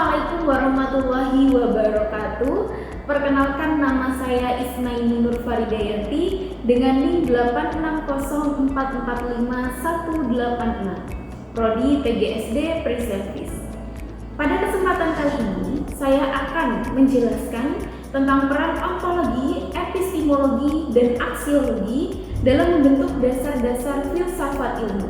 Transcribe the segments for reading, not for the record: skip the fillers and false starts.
Assalamualaikum warahmatullahi wabarakatuh. Perkenalkan, nama saya Isnaini Nur Faridayanti dengan NIM 860445186, Prodi PGSD Pre-Service. Pada kesempatan kali ini, saya akan menjelaskan tentang peran ontologi, epistemologi, dan aksiologi dalam membentuk dasar-dasar filsafat ilmu.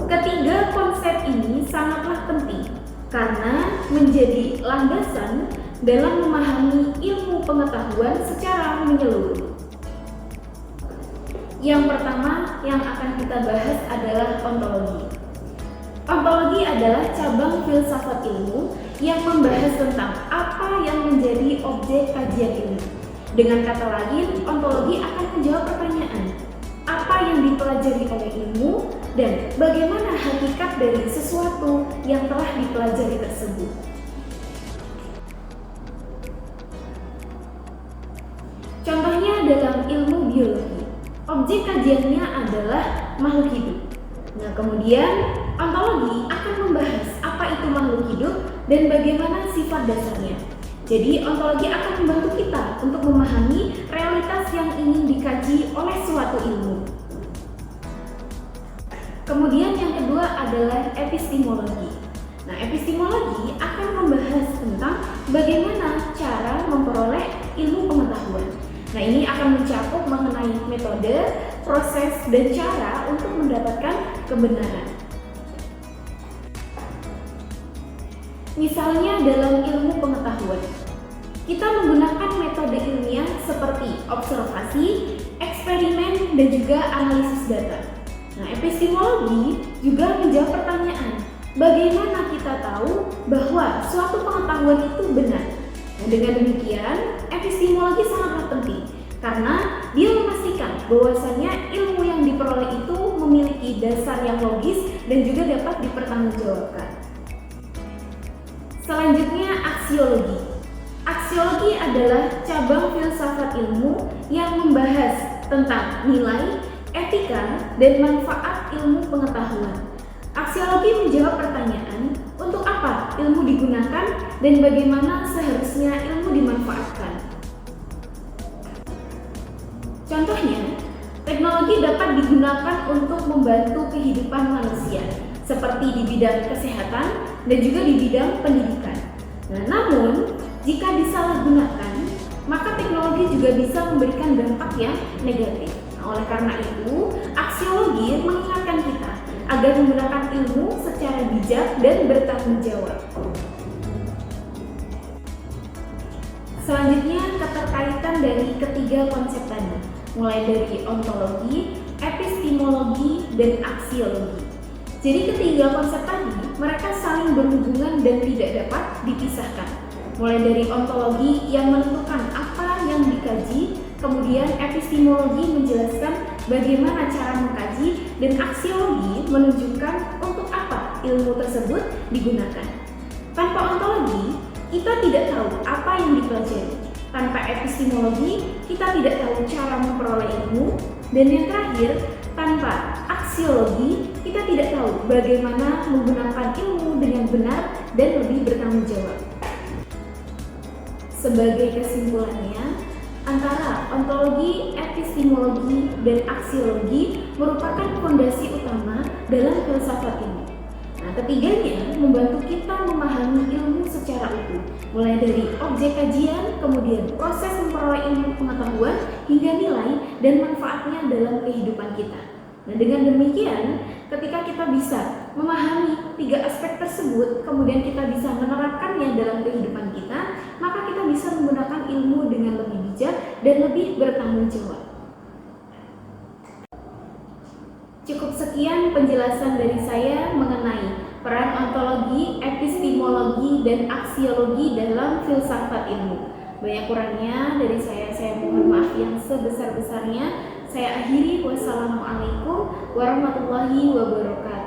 Ketiga konsep ini sangatlah penting karena menjadi landasan dalam memahami ilmu pengetahuan secara menyeluruh. Yang pertama yang akan kita bahas adalah ontologi. Ontologi adalah cabang filsafat ilmu yang membahas tentang apa yang menjadi objek kajian ilmu. Dengan kata lain, ontologi akan menjawab pertanyaan, apa yang dipelajari oleh ilmu dan bagaimana hakikat dari sesuatu yang telah dipelajari tersebut. Contohnya dalam ilmu biologi, objek kajiannya adalah makhluk hidup. Nah, kemudian ontologi akan membahas apa itu makhluk hidup dan bagaimana sifat dasarnya. Jadi ontologi akan membantu kita untuk memahami realitas yang ingin dikaji oleh suatu ilmu. Kemudian yang kedua adalah epistemologi. Nah, epistemologi akan membahas tentang bagaimana cara memperoleh ilmu pengetahuan. Nah, ini akan mencakup mengenai metode, proses, dan cara untuk mendapatkan kebenaran. Misalnya dalam ilmu pengetahuan, kita menggunakan metode ilmiah seperti observasi, eksperimen, dan juga analisis data. Nah, epistemologi juga menjawab pertanyaan, bagaimana kita tahu bahwa suatu pengetahuan itu benar? Nah, dengan demikian, epistemologi sangatlah penting karena dia memastikan bahwasanya ilmu yang diperoleh itu memiliki dasar yang logis dan juga dapat dipertanggungjawabkan. Selanjutnya, aksiologi. Aksiologi adalah cabang filsafat ilmu yang membahas tentang nilai, etika, dan manfaat ilmu pengetahuan. Aksiologi menjawab pertanyaan, untuk apa ilmu digunakan dan bagaimana seharusnya ilmu dimanfaatkan. Contohnya, teknologi dapat digunakan untuk membantu kehidupan manusia, seperti di bidang kesehatan dan juga di bidang pendidikan. Nah, namun, jika disalahgunakan, maka teknologi juga bisa memberikan dampak yang negatif. Oleh karena itu, aksiologi mengingatkan kita agar menggunakan ilmu secara bijak dan bertanggung jawab. Selanjutnya, keterkaitan dari ketiga konsep tadi, mulai dari ontologi, epistemologi, dan aksiologi. Jadi ketiga konsep tadi, mereka saling berhubungan dan tidak dapat dipisahkan. Mulai dari ontologi yang menentukan apa yang dikaji, kemudian epistemologi menjelaskan bagaimana cara mengkaji, dan aksiologi menunjukkan untuk apa ilmu tersebut digunakan. Tanpa ontologi, kita tidak tahu apa yang dipelajari. Tanpa epistemologi, kita tidak tahu cara memperoleh ilmu. Dan yang terakhir, tanpa aksiologi, kita tidak tahu bagaimana menggunakan ilmu dengan benar dan lebih bertanggung jawab. Sebagai kesimpulannya, antara ontologi, epistemologi, dan aksiologi merupakan fondasi utama dalam filsafat ilmu. Nah, ketiganya membantu kita memahami ilmu secara utuh, mulai dari objek kajian, kemudian proses memperoleh ilmu pengetahuan, hingga nilai dan manfaatnya dalam kehidupan kita. Nah, dengan demikian, ketika kita bisa memahami tiga aspek tersebut, kemudian kita bisa menerapkannya dalam kehidupan kita, maka kita bisa menggunakan ilmu dengan lebih bijak dan lebih bertanggung jawab. Cukup sekian penjelasan dari saya mengenai peran ontologi, epistemologi, dan aksiologi dalam filsafat ilmu. Banyak kurangnya dari saya mohon maaf yang sebesar-besarnya. Saya akhiri, wassalamualaikum warahmatullahi wabarakatuh.